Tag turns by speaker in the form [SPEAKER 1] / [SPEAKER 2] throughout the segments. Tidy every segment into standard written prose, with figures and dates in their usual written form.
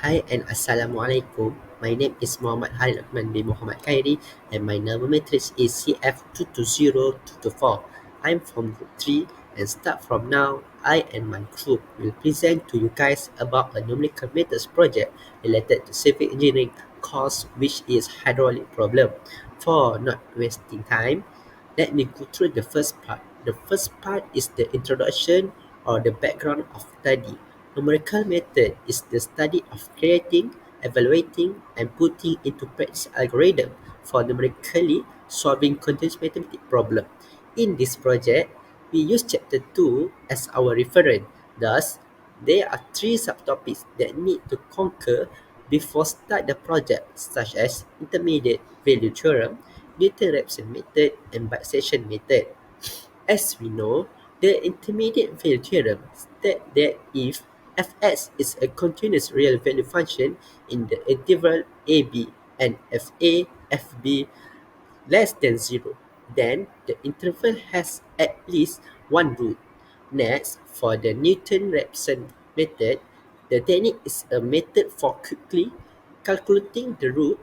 [SPEAKER 1] Hi and Assalamualaikum. My name is Muhammad Halil Rahman bin Muhammad Khairi and my number matrix is CF220204. I'm from Group 3 and start from now, I and my group will present to you guys about a numerical methods project related to civil engineering course which is hydraulic problem. For not wasting time, let me go through the first part. The first part is the introduction or the background of study. Numerical method is the study of creating, evaluating, and putting into practice algorithm for numerically solving continuous mathematical problem. In this project, we use chapter 2 as our reference. Thus, there are three subtopics that need to conquer before start the project, such as intermediate value theorem, Newton-Raphson method, and bisection method. As we know, the intermediate value theorem states that if fx is a continuous real value function in the interval ab and fb less than 0, then the interval has at least one root. Next, for the Newton-Raphson method, the technique is a method for quickly calculating the root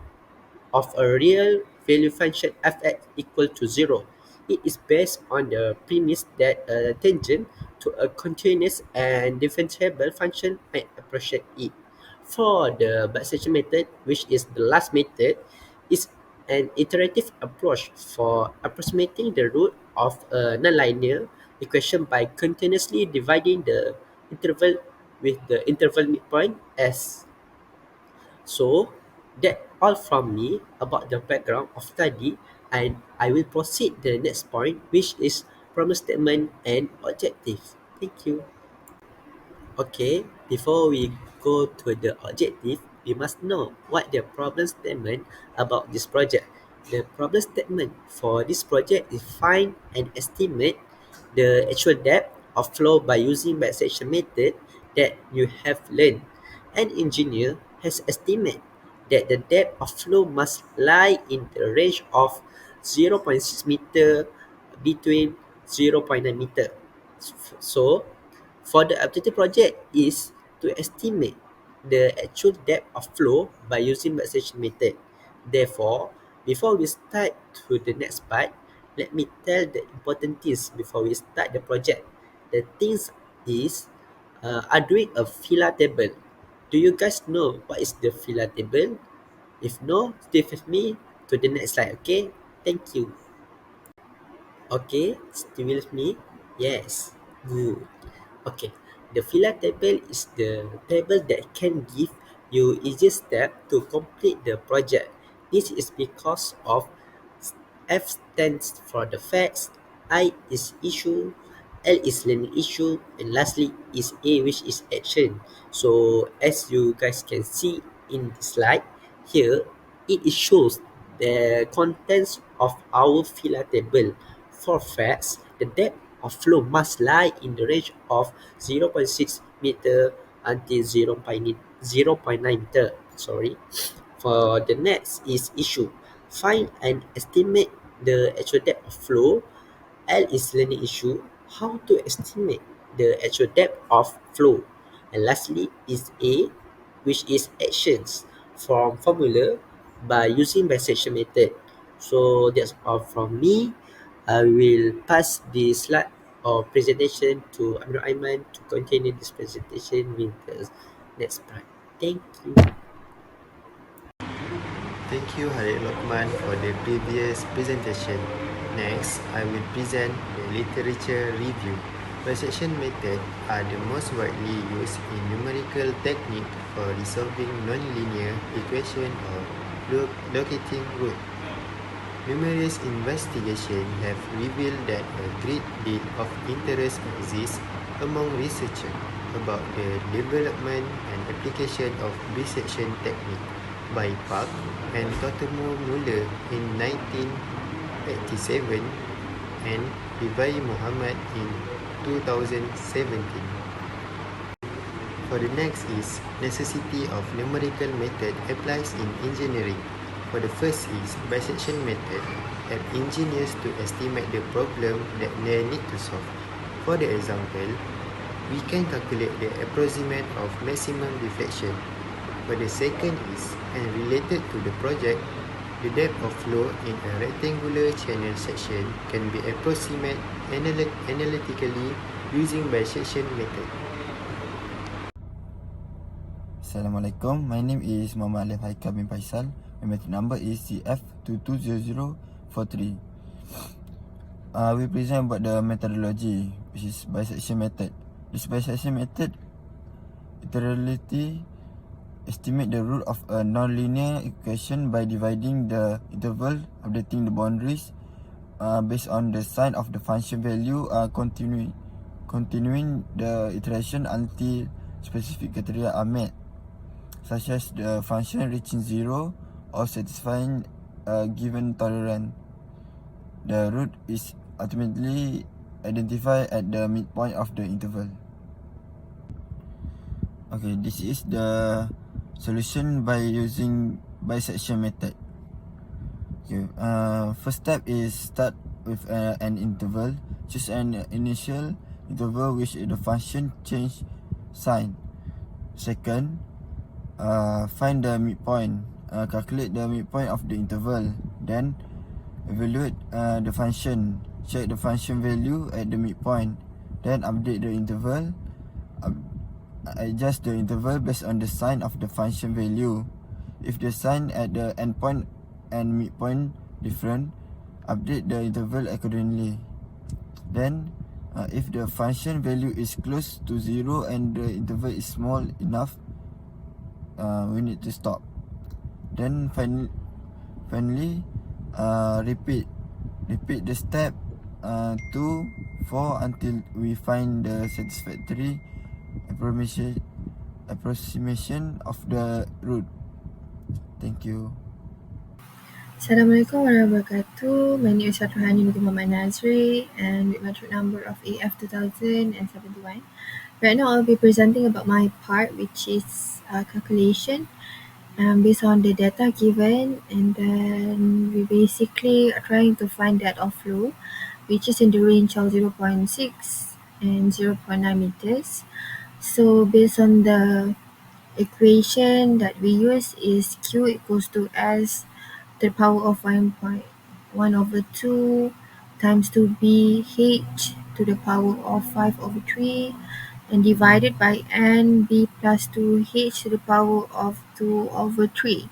[SPEAKER 1] of a real value function fx equal to 0. It is based on the premise that a tangent to a continuous and differentiable function might approximate it. For the bisection method, which is the last method, is an iterative approach for approximating the root of a nonlinear equation by continuously dividing the interval with the interval midpoint as. So that all from me about the background of study, and I will proceed the next point, which is problem statement and objective. Thank you. Okay, before we go to the objective, we must know what the problem statement about this project. The problem statement for this project is find and estimate the actual depth of flow by using bisection method that you have learned. An engineer has estimated that the depth of flow must lie in the range of 0.6 meter between 0.9 meter. So, for the objective project is to estimate the actual depth of flow by using bisection method. Therefore, before we start to the next part, let me tell the important things before we start the project. The things is are doing a filler table. Do you guys know what is the filler table? If no, stay with me to the next slide, okay? Thank you. Okay, still with me? Yes, good. Okay, the filler table is the table that can give you easy step to complete the project. This is because of F stands for the facts, I is issue, L is learning issue, and lastly is A, which is action. So as you guys can see in the slide here, it shows the contents of our filler table. For facts, the depth of flow must lie in the range of 0.6 meter until 0.9 meter. Sorry. For the next is issue. Find and estimate the actual depth of flow. L is learning issue. How to estimate the actual depth of flow. And lastly is A, which is actions from formula by using bisection method. So that's all from me. I will pass the slide or presentation to Amir Aiman to continue this presentation with the next part. Thank you.
[SPEAKER 2] Thank you Harith Lokman for the previous presentation. Next, I will present the literature review. Bisection method are the most widely used in numerical technique for resolving nonlinear equation or locating root. Numerous investigations have revealed that a great deal of interest exists among researchers about the development and application of bisection technique by Park and Totomo Muller in 1987 and Levi Muhammad in 2017. For the next is necessity of numerical method applies in engineering. For the first is bisection method help engineers to estimate the problem that they need to solve. For the example, we can calculate the approximate of maximum deflection. for the second is, and related to the project, the depth of flow in a rectangular channel section can be approximated analytically using bisection method.
[SPEAKER 3] Assalamualaikum. My name is Muhammad Alif Haikal bin Faisal. My method number is CF2420343. We present about the methodology, which is bisection method. This bisection method literally estimate the root of a non-linear equation by dividing the interval, updating the boundaries based on the sign of the function value, continuing the iteration until specific criteria are met, such as the function reaching zero or satisfying a given tolerance. The root is ultimately identified at the midpoint of the interval. Okay, this is the solution by using bisection method. Okay, first step is start with an interval. Choose an initial interval which the function change sign. Second, find the midpoint. Calculate the midpoint of the interval. Then evaluate the function. Check the function value at the midpoint. Then update the interval. Adjust the interval based on the sign of the function value. If the sign at the endpoint and midpoint different, update the interval accordingly. Then if the function value is close to zero and the interval is small enough, we need to stop. Then finally repeat the step 2, 4 until we find the satisfactory approximation of the root. Thank you.
[SPEAKER 4] Assalamualaikum warahmatullahi wabarakatuh. My name is Shatrahani binti Muhammad Nazri and with metric number of AF2071. Right now I'll be presenting about my part, which is calculation based on the data given, and then we basically are trying to find that of flow, which is in the range of 0.6 and 0.9 meters. So based on the equation that we use is Q equals to S to the power of 1/2 times 2b h to the power of 5/3 and divided by n b plus 2h to the power of 2/3.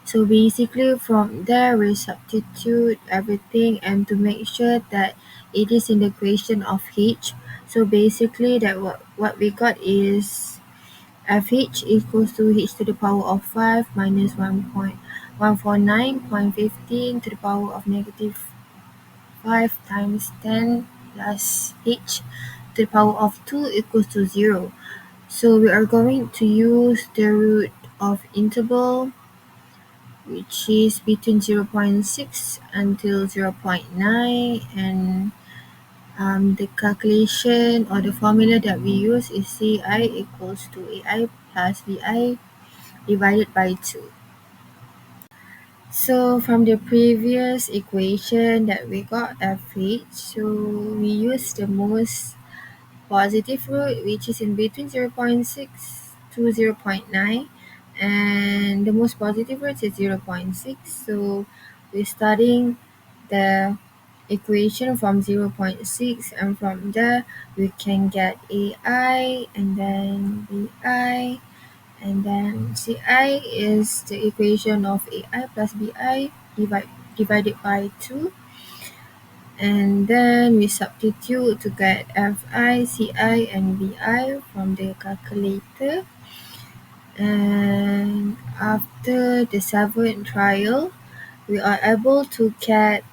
[SPEAKER 4] So basically from there we substitute everything and to make sure that it is in the equation of h. So basically that what we got is fh equals to h to the power of 5 minus 1.149.15 to the power of negative 5 times 10 plus h to the power of 2 equals to 0. So we are going to use the root of interval, which is between 0.6 until 0.9, and the calculation or the formula that we use is CI equals to AI plus VI divided by 2. So from the previous equation that we got FH, so we use the most positive root, which is in between 0.6 to 0.9, and the most positive root is 0.6. So we're studying the equation from 0.6, and from there we can get AI and then BI, and then CI is the equation of AI plus BI divided by 2, and then we substitute to get Fi, Ci, and Bi from the calculator. And after the 7th trial, we are able to get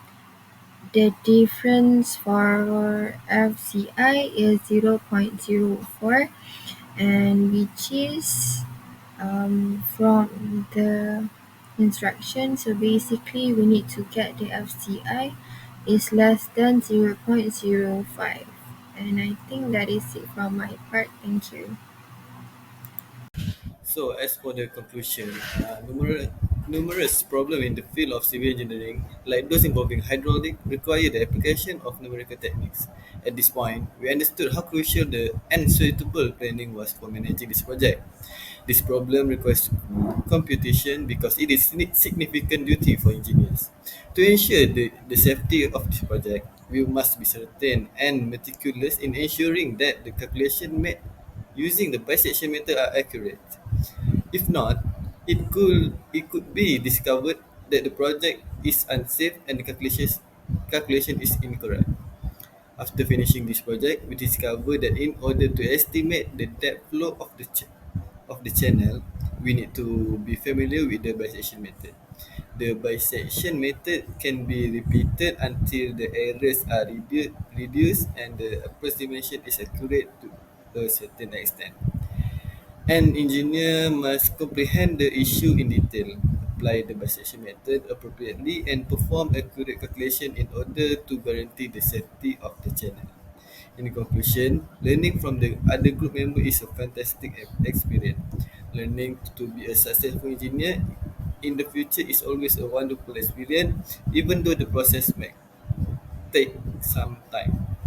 [SPEAKER 4] the difference for FCI is 0.04, and which is from the instruction. So basically we need to get the FCI is less than 0.05, and I think that is it from my part. Thank you.
[SPEAKER 5] So as for the conclusion, Numerous problems in the field of civil engineering, like those involving hydraulic, require the application of numerical techniques. At this point, we understood how crucial the and suitable planning was for managing this project. This problem requires computation because it is significant duty for engineers. To ensure the safety of this project, we must be certain and meticulous in ensuring that the calculation made using the bisection method are accurate. If not, it could be discovered that the project is unsafe and the calculation is incorrect. After finishing this project, we discovered that in order to estimate the depth flow of of the channel, we need to be familiar with the bisection method. The bisection method can be repeated until the errors are reduced and the approximation is accurate to a certain extent. An engineer must comprehend the issue in detail, apply the bisection method appropriately, and perform accurate calculation in order to guarantee the safety of the channel. In conclusion, learning from the other group member is a fantastic experience. Learning to be a successful engineer in the future is always a wonderful experience, even though the process may take some time.